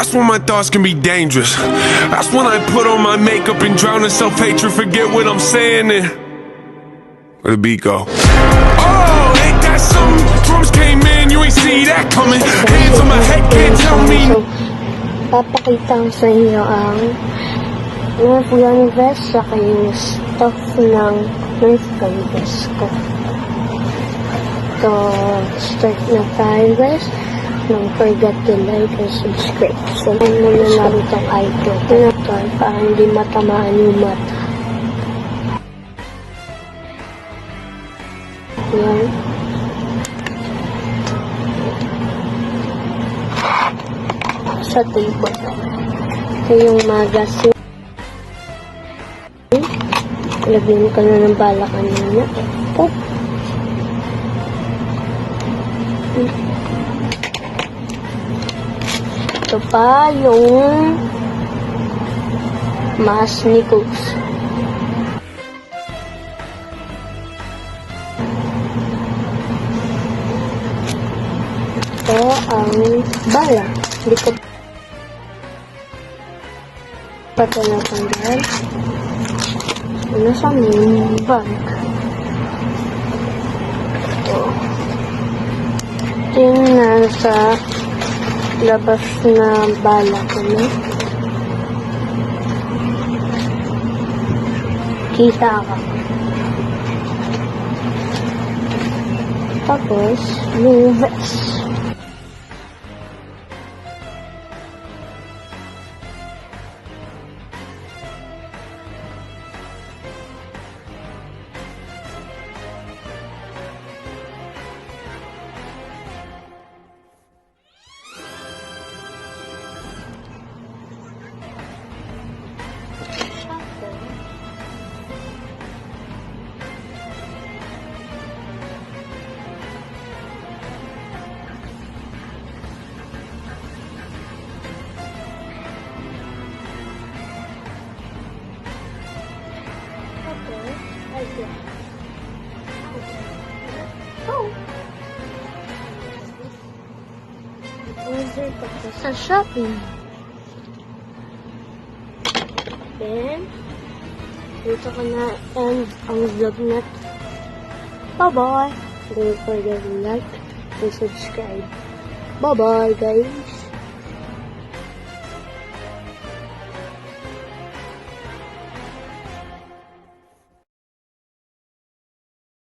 That's when my thoughts can be dangerous. That's when I put on my makeup and drown in self-hatred. Forget what I'm saying and where the beat go? Oh, ain't that something? Drums came in, you ain't see that coming. Hands on my head, can't tell me. So, papakita ko sa inyo ang Nerf gun vest saka yung stock ng Nerf gun vest ko. So, start na tayo guys. Don't forget to like and subscribe. So, muna namin itong icon. Pinatay para hindi matamaan yung mata. Yan. Sa table. Ito yung magazine. Lagyan ko na ng bala kanina. Oh. Ito pa yung mask ni Cooks. Ito ang bala. Hindi ko pati natanggal. Ano sa main bag? Ito. Ito yung nasa labas na bala ko na. Kita ka. Tapos, yung vest. Oh. Order ko sa shopping. Then, dito ko na end ang vlog na. Bye-bye. Don't forget to like and subscribe. Bye-bye, guys.